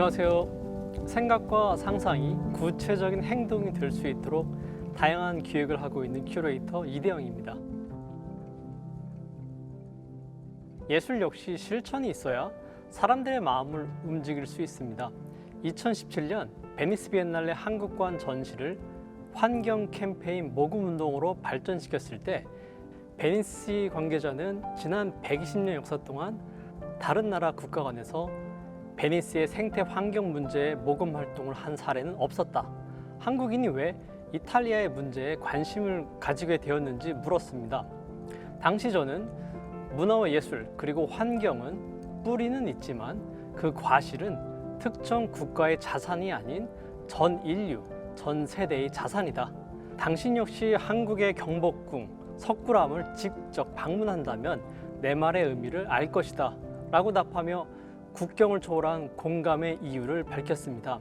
안녕하세요. 생각과 상상이 구체적인 행동이 될 수 있도록 다양한 기획을 하고 있는 큐레이터 이대영입니다. 예술 역시 실천이 있어야 사람들의 마음을 움직일 수 있습니다. 2017년 베니스 비엔날레 한국관 전시를 환경 캠페인 모금 운동으로 발전시켰을 때 베니스 관계자는 지난 120년 역사 동안 다른 나라 국가 간에서 베니스의 생태 환경 문제에 모금 활동을 한 사례는 없었다. 한국인이 왜 이탈리아의 문제에 관심을 가지게 되었는지 물었습니다. 당시 저는 문화와 예술 그리고 환경은 뿌리는 있지만 그 과실은 특정 국가의 자산이 아닌 전 인류, 전 세대의 자산이다. 당신 역시 한국의 경복궁, 석굴암을 직접 방문한다면 내 말의 의미를 알 것이다 라고 답하며 국경을 초월한 공감의 이유를 밝혔습니다.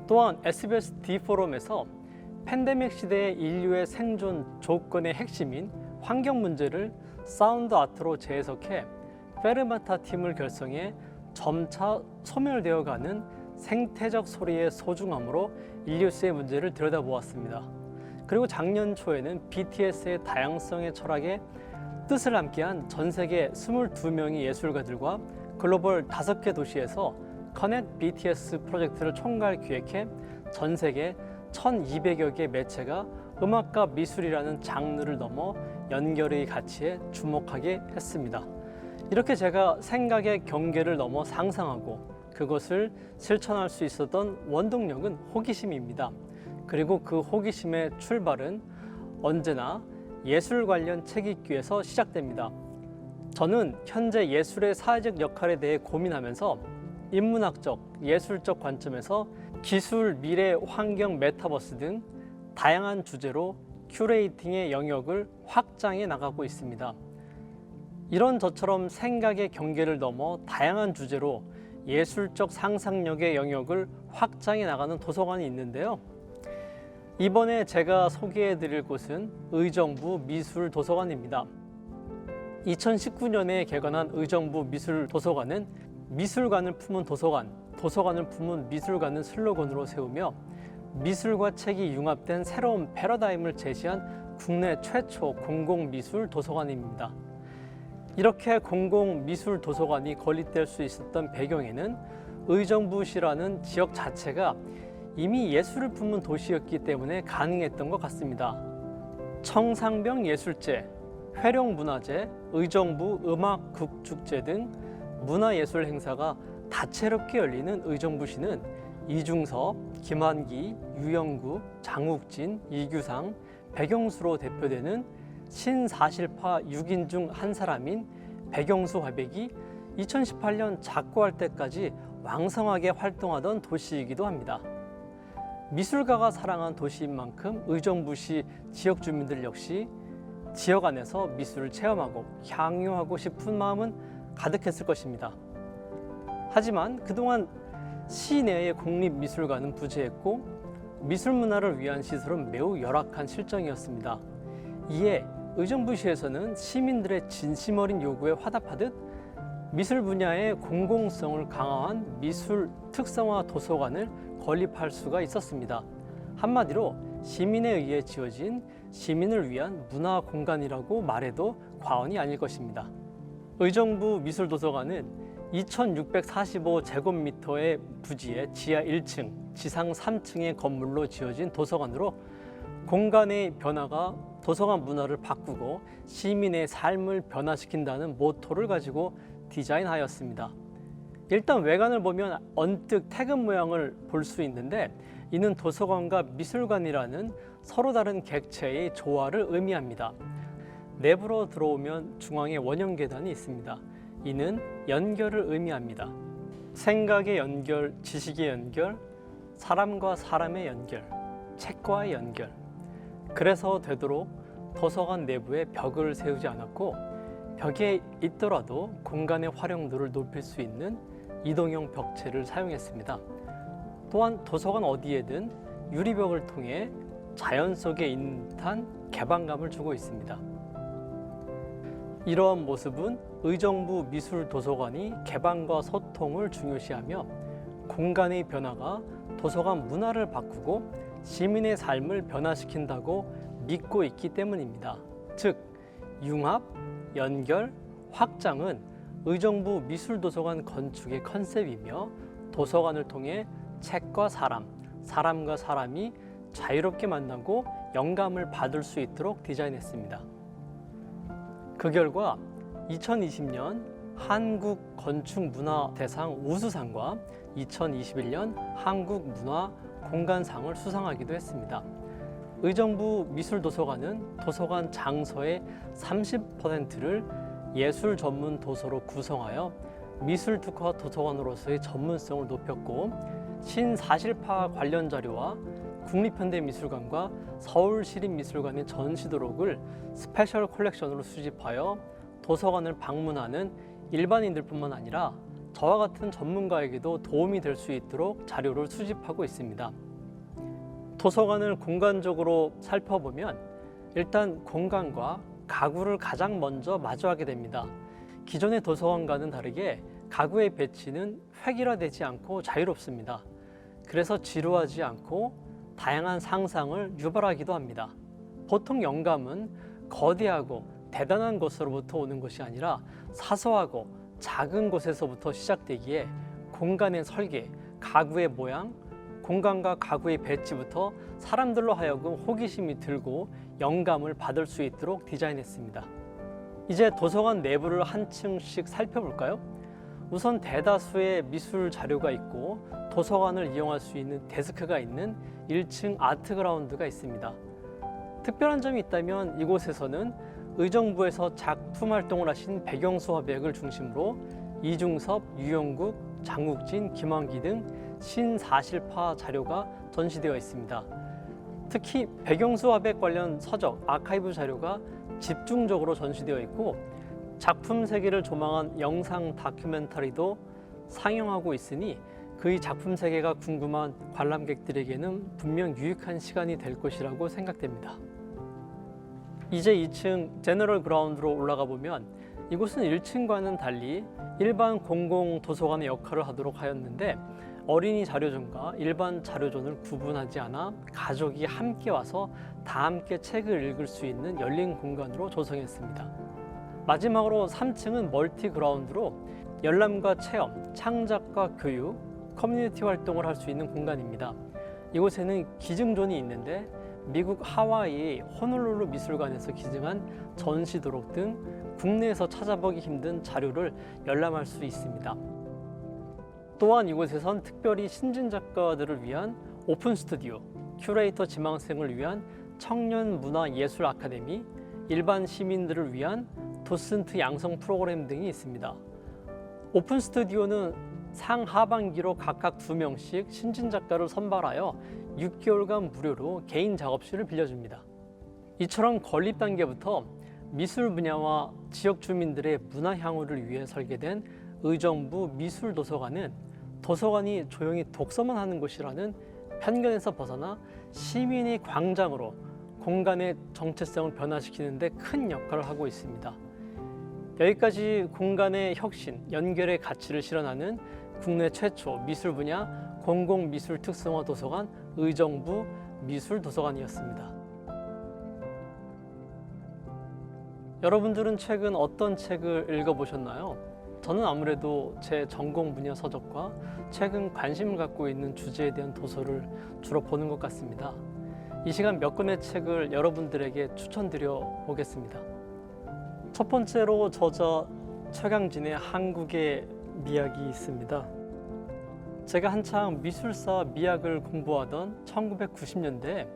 또한 SBS D4럼에서 팬데믹 시대의 인류의 생존 조건의 핵심인 환경 문제를 사운드 아트로 재해석해 페르마타 팀을 결성해 점차 소멸되어가는 생태적 소리의 소중함으로 인류스의 문제를 들여다보았습니다. 그리고 작년 초에는 BTS의 다양성의 철학에 뜻을 함께한 전 세계 22명의 예술가들과 글로벌 5개 도시에서 커넥 BTS 프로젝트를 총괄 기획해 전 세계 1200여 개 매체가 음악과 미술이라는 장르를 넘어 연결의 가치에 주목하게 했습니다. 이렇게 제가 생각의 경계를 넘어 상상하고 그것을 실천할 수 있었던 원동력은 호기심입니다. 그리고 그 호기심의 출발은 언제나 예술 관련 책 읽기에서 시작됩니다. 저는 현재 예술의 사회적 역할에 대해 고민하면서 인문학적, 예술적 관점에서 기술, 미래, 환경, 메타버스 등 다양한 주제로 큐레이팅의 영역을 확장해 나가고 있습니다. 이런 저처럼 생각의 경계를 넘어 다양한 주제로 예술적 상상력의 영역을 확장해 나가는 도서관이 있는데요. 이번에 제가 소개해 드릴 곳은 의정부 미술도서관입니다. 2019년에 개관한 의정부 미술도서관은 미술관을 품은 도서관, 도서관을 품은 미술관을 슬로건으로 세우며 미술과 책이 융합된 새로운 패러다임을 제시한 국내 최초 공공미술 도서관입니다. 이렇게 공공미술 도서관이 건립될 수 있었던 배경에는 의정부시라는 지역 자체가 이미 예술을 품은 도시였기 때문에 가능했던 것 같습니다. 청상병 예술제, 회룡문화제, 의정부 음악국축제 등 문화예술 행사가 다채롭게 열리는 의정부시는 이중섭, 김환기, 유영구, 장욱진, 이규상, 백영수로 대표되는 신사실파 6인 중 한 사람인 백영수 화백이 2018년 작고할 때까지 왕성하게 활동하던 도시이기도 합니다. 미술가가 사랑한 도시인 만큼 의정부시 지역 주민들 역시 지역 안에서 미술을 체험하고 향유하고 싶은 마음은 가득했을 것입니다. 하지만 그동안 시내의 공립미술관은 부재했고 미술 문화를 위한 시설은 매우 열악한 실정이었습니다. 이에 의정부시에서는 시민들의 진심 어린 요구에 화답하듯 미술 분야의 공공성을 강화한 미술 특성화 도서관을 건립할 수가 있었습니다. 한마디로 시민에 의해 지어진 시민을 위한 문화 공간이라고 말해도 과언이 아닐 것입니다. 의정부 미술도서관은 2645제곱미터의 부지에 지하 1층, 지상 3층의 건물로 지어진 도서관으로 공간의 변화가 도서관 문화를 바꾸고 시민의 삶을 변화시킨다는 모토를 가지고 디자인하였습니다. 일단 외관을 보면 언뜻 태극 모양을 볼 수 있는데 이는 도서관과 미술관이라는 서로 다른 객체의 조화를 의미합니다. 내부로 들어오면 중앙에 원형 계단이 있습니다. 이는 연결을 의미합니다. 생각의 연결, 지식의 연결, 사람과 사람의 연결, 책과의 연결. 그래서 되도록 도서관 내부에 벽을 세우지 않았고 벽에 있더라도 공간의 활용도를 높일 수 있는 이동형 벽체를 사용했습니다. 또한 도서관 어디에든 유리벽을 통해 자연 속에 있는 듯한 개방감을 주고 있습니다. 이러한 모습은 의정부 미술도서관이 개방과 소통을 중요시하며 공간의 변화가 도서관 문화를 바꾸고 시민의 삶을 변화시킨다고 믿고 있기 때문입니다. 즉, 융합, 연결, 확장은 의정부 미술도서관 건축의 컨셉이며 도서관을 통해 책과 사람, 사람과 사람이 자유롭게 만나고 영감을 받을 수 있도록 디자인했습니다. 그 결과 2020년 한국건축문화대상 우수상과 2021년 한국문화공간상을 수상하기도 했습니다. 의정부 미술도서관은 도서관 장소의 30%를 예술 전문 도서로 구성하여 미술 특화 도서관으로서의 전문성을 높였고, 신사실파 관련 자료와 국립현대미술관과 서울시립미술관의 전시도록을 스페셜 컬렉션으로 수집하여 도서관을 방문하는 일반인들뿐만 아니라 저와 같은 전문가에게도 도움이 될 수 있도록 자료를 수집하고 있습니다. 도서관을 공간적으로 살펴보면 일단 공간과 가구를 가장 먼저 마주하게 됩니다. 기존의 도서관과는 다르게 가구의 배치는 획일화되지 않고 자유롭습니다. 그래서 지루하지 않고 다양한 상상을 유발하기도 합니다. 보통 영감은 거대하고 대단한 곳으로부터 오는 것이 아니라 사소하고 작은 곳에서부터 시작되기에 공간의 설계, 가구의 모양, 공간과 가구의 배치부터 사람들로 하여금 호기심이 들고 영감을 받을 수 있도록 디자인했습니다. 이제 도서관 내부를 한 층씩 살펴볼까요? 우선 대다수의 미술 자료가 있고 도서관을 이용할 수 있는 데스크가 있는 1층 아트그라운드가 있습니다. 특별한 점이 있다면 이곳에서는 의정부에서 작품 활동을 하신 백영수 화백을 중심으로 이중섭, 유영국, 장국진, 김환기 등 신사실파 자료가 전시되어 있습니다. 특히 백영수 화백 관련 서적, 아카이브 자료가 집중적으로 전시되어 있고 작품 세계를 조망한 영상 다큐멘터리도 상영하고 있으니 그의 작품 세계가 궁금한 관람객들에게는 분명 유익한 시간이 될 것이라고 생각됩니다. 이제 2층 제너럴 그라운드로 올라가 보면 이곳은 1층과는 달리 일반 공공 도서관의 역할을 하도록 하였는데, 어린이 자료존과 일반 자료존을 구분하지 않아 가족이 함께 와서 다 함께 책을 읽을 수 있는 열린 공간으로 조성했습니다. 마지막으로 3층은 멀티 그라운드로 열람과 체험, 창작과 교육, 커뮤니티 활동을 할 수 있는 공간입니다. 이곳에는 기증존이 있는데 미국 하와이의 호놀룰루 미술관에서 기증한 전시도록 등 국내에서 찾아보기 힘든 자료를 열람할 수 있습니다. 또한 이곳에선 특별히 신진 작가들을 위한 오픈 스튜디오, 큐레이터 지망생을 위한 청년 문화 예술 아카데미, 일반 시민들을 위한 도슨트 양성 프로그램 등이 있습니다. 오픈 스튜디오는 상하반기로 각각 2명씩 신진 작가를 선발하여 6개월간 무료로 개인 작업실을 빌려줍니다. 이처럼 건립 단계부터 미술 분야와 지역 주민들의 문화 향유를 위해 설계된 의정부 미술도서관은 도서관이 조용히 독서만 하는 곳이라는 편견에서 벗어나 시민의 광장으로 공간의 정체성을 변화시키는 데 큰 역할을 하고 있습니다. 여기까지 공간의 혁신, 연결의 가치를 실현하는 국내 최초 미술 분야 공공미술 특성화 도서관 의정부 미술도서관이었습니다. 여러분들은 최근 어떤 책을 읽어보셨나요? 저는 아무래도 제 전공 분야 서적과 최근 관심을 갖고 있는 주제에 대한 도서를 주로 보는 것 같습니다. 이 시간 몇 권의 책을 여러분들에게 추천드려 보겠습니다. 첫 번째로 저자 최강진의 한국의 미학이 있습니다. 제가 한창 미술사 미학을 공부하던 1990년대에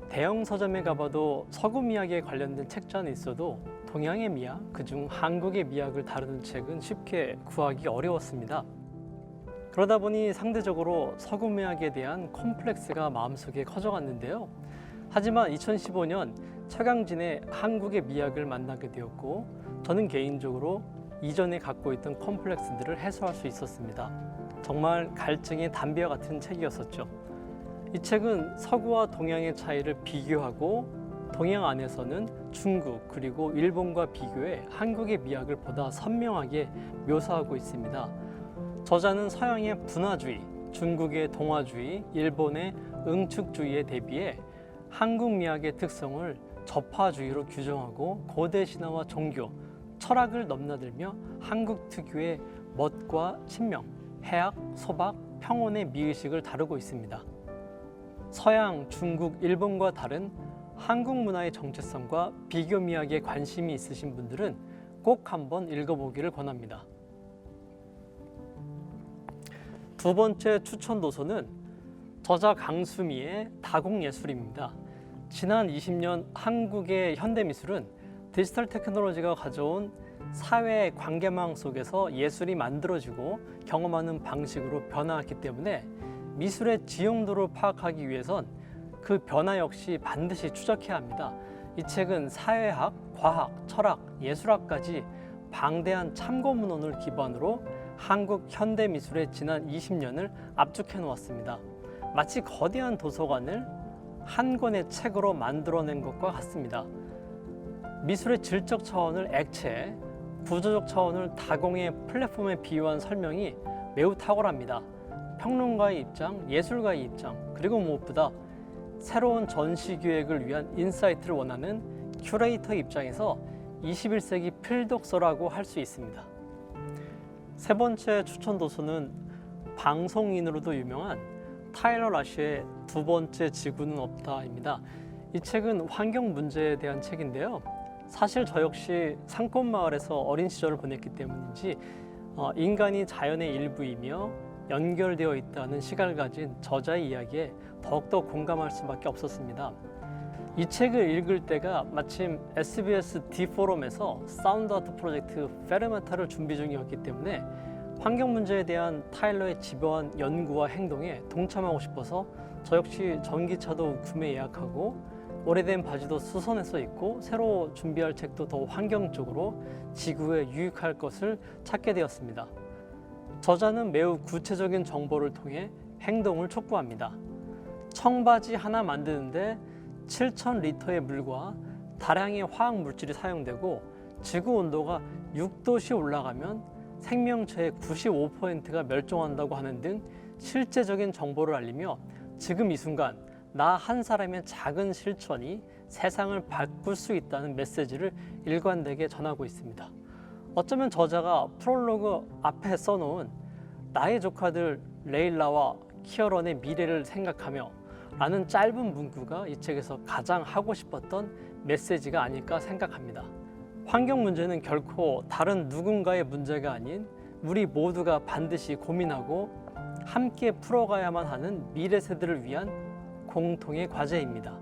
대형 서점에 가봐도 서구 미학에 관련된 책자는 있어도 동양의 미학, 그중 한국의 미학을 다루는 책은 쉽게 구하기 어려웠습니다. 그러다 보니 상대적으로 서구 미학에 대한 콤플렉스가 마음속에 커져갔는데요. 하지만 2015년 최강진의 한국의 미학을 만나게 되었고, 저는 개인적으로 이전에 갖고 있던 콤플렉스들을 해소할 수 있었습니다. 정말 갈증의 담비와 같은 책이었었죠. 이 책은 서구와 동양의 차이를 비교하고 동양 안에서는 중국 그리고 일본과 비교해 한국의 미학을 보다 선명하게 묘사하고 있습니다. 저자는 서양의 분화주의, 중국의 동화주의, 일본의 응축주의에 대비해 한국 미학의 특성을 접화주의로 규정하고 고대 신화와 종교, 철학을 넘나들며 한국 특유의 멋과 친명, 해악, 소박, 평온의 미의식을 다루고 있습니다. 서양, 중국, 일본과 다른 한국 문화의 정체성과 비교 미학에 관심이 있으신 분들은 꼭 한번 읽어보기를 권합니다. 두 번째 추천 도서는 저자 강수미의 다공예술입니다. 지난 20년 한국의 현대미술은 디지털 테크놀로지가 가져온 사회 관계망 속에서 예술이 만들어지고 경험하는 방식으로 변화했기 때문에 미술의 지용도를 파악하기 위해선 그 변화 역시 반드시 추적해야 합니다. 이 책은 사회학, 과학, 철학, 예술학까지 방대한 참고 문헌을 기반으로 한국 현대미술의 지난 20년을 압축해 놓았습니다. 마치 거대한 도서관을 한 권의 책으로 만들어낸 것과 같습니다. 미술의 질적 차원을 액체, 구조적 차원을 다공의 플랫폼에 비유한 설명이 매우 탁월합니다. 평론가의 입장, 예술가의 입장, 그리고 무엇보다 새로운 전시 기획을 위한 인사이트를 원하는 큐레이터 입장에서 21세기 필독서라고 할 수 있습니다. 세 번째 추천 도서는 방송인으로도 유명한 타일러 라쉬의 두 번째 지구는 없다입니다. 이 책은 환경 문제에 대한 책인데요. 사실 저 역시 산골마을에서 어린 시절을 보냈기 때문인지 인간이 자연의 일부이며 연결되어 있다는 시각을 가진 저자의 이야기에 더욱더 공감할 수밖에 없었습니다. 이 책을 읽을 때가 마침 SBS D4럼에서 사운드 아트 프로젝트 페르메타를 준비 중이었기 때문에 환경 문제에 대한 타일러의 집요한 연구와 행동에 동참하고 싶어서 저 역시 전기차도 구매 예약하고 오래된 바지도 수선해서 입고 새로 준비할 책도 더 환경적으로 지구에 유익할 것을 찾게 되었습니다. 저자는 매우 구체적인 정보를 통해 행동을 촉구합니다. 청바지 하나 만드는데 7,000리터의 물과 다량의 화학 물질이 사용되고 지구 온도가 6도씩 올라가면 생명체의 95%가 멸종한다고 하는 등 실제적인 정보를 알리며 지금 이 순간 나 한 사람의 작은 실천이 세상을 바꿀 수 있다는 메시지를 일관되게 전하고 있습니다. 어쩌면 저자가 프롤로그 앞에 써놓은 나의 조카들 레일라와 키어런의 미래를 생각하며 라는 짧은 문구가 이 책에서 가장 하고 싶었던 메시지가 아닐까 생각합니다. 환경 문제는 결코 다른 누군가의 문제가 아닌 우리 모두가 반드시 고민하고 함께 풀어가야만 하는 미래 세대를 위한 공통의 과제입니다.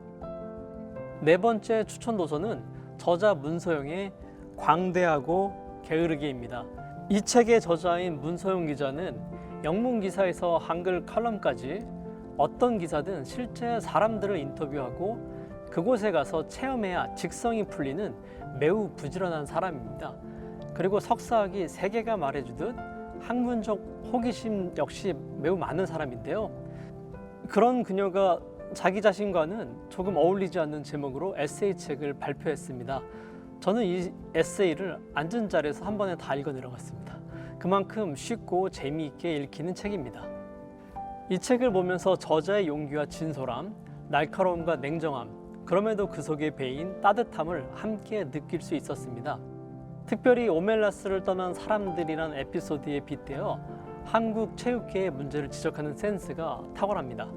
네 번째 추천 도서는 저자 문서영의 광대하고 게으르기입니다. 이 책의 저자인 문서영 기자는 영문 기사에서 한글 칼럼까지 어떤 기사든 실제 사람들을 인터뷰하고 그곳에 가서 체험해야 직성이 풀리는 매우 부지런한 사람입니다. 그리고 석사학위 세계가 말해주듯 학문적 호기심 역시 매우 많은 사람인데요. 그런 그녀가 자기 자신과는 조금 어울리지 않는 제목으로 에세이 책을 발표했습니다. 저는 이 에세이를 앉은 자리에서 한 번에 다 읽어 내려갔습니다. 그만큼 쉽고 재미있게 읽히는 책입니다. 이 책을 보면서 저자의 용기와 진솔함, 날카로움과 냉정함, 그럼에도 그 속에 배인 따뜻함을 함께 느낄 수 있었습니다. 특별히 오멜라스를 떠난 사람들이란 에피소드에 빗대어 한국 체육계의 문제를 지적하는 센스가 탁월합니다.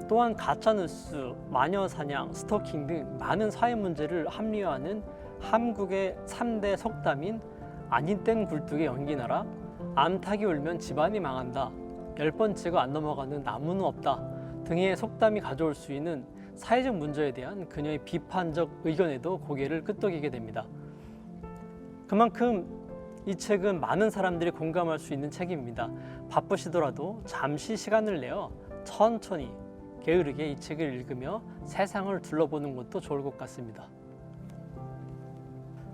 또한 가짜뉴스, 마녀사냥, 스토킹 등 많은 사회 문제를 합리화하는 한국의 3대 속담인 아닌 땐 굴뚝에 연기나라, 암탉이 울면 집안이 망한다, 10번째가 안 넘어가는 나무는 없다 등의 속담이 가져올 수 있는 사회적 문제에 대한 그녀의 비판적 의견에도 고개를 끄덕이게 됩니다. 그만큼 이 책은 많은 사람들이 공감할 수 있는 책입니다. 바쁘시더라도 잠시 시간을 내어 천천히 게으르게 이 책을 읽으며 세상을 둘러보는 것도 좋을 것 같습니다.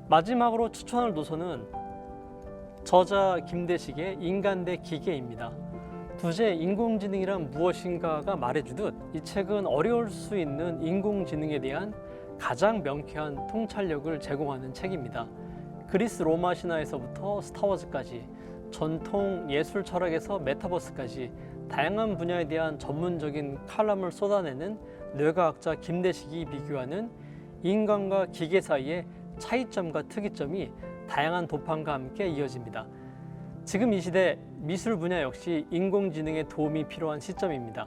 마지막으로 추천할 도서는 저자 김대식의 인간 대 기계입니다. 두제 인공지능이란 무엇인가가 말해주듯 이 책은 어려울 수 있는 인공지능에 대한 가장 명쾌한 통찰력을 제공하는 책입니다. 그리스 로마 신화에서부터 스타워즈까지, 전통 예술 철학에서 메타버스까지 다양한 분야에 대한 전문적인 칼럼을 쏟아내는 뇌과학자 김대식이 비교하는 인간과 기계 사이의 차이점과 특이점이 다양한 도판과 함께 이어집니다. 지금 이 시대 미술 분야 역시 인공지능의 도움이 필요한 시점입니다.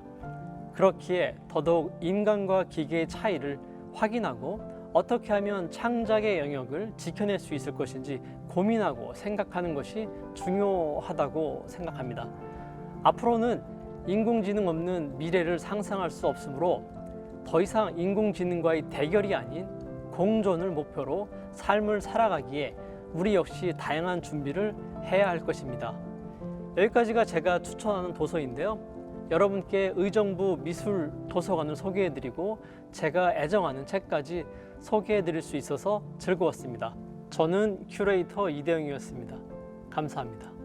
그렇기에 더더욱 인간과 기계의 차이를 확인하고 어떻게 하면 창작의 영역을 지켜낼 수 있을 것인지 고민하고 생각하는 것이 중요하다고 생각합니다. 앞으로는 인공지능 없는 미래를 상상할 수 없으므로 더 이상 인공지능과의 대결이 아닌 공존을 목표로 삶을 살아가기에 우리 역시 다양한 준비를 해야 할 것입니다. 여기까지가 제가 추천하는 도서인데요. 여러분께 의정부 미술 도서관을 소개해드리고 제가 애정하는 책까지 소개해드릴 수 있어서 즐거웠습니다. 저는 큐레이터 이대영이었습니다. 감사합니다.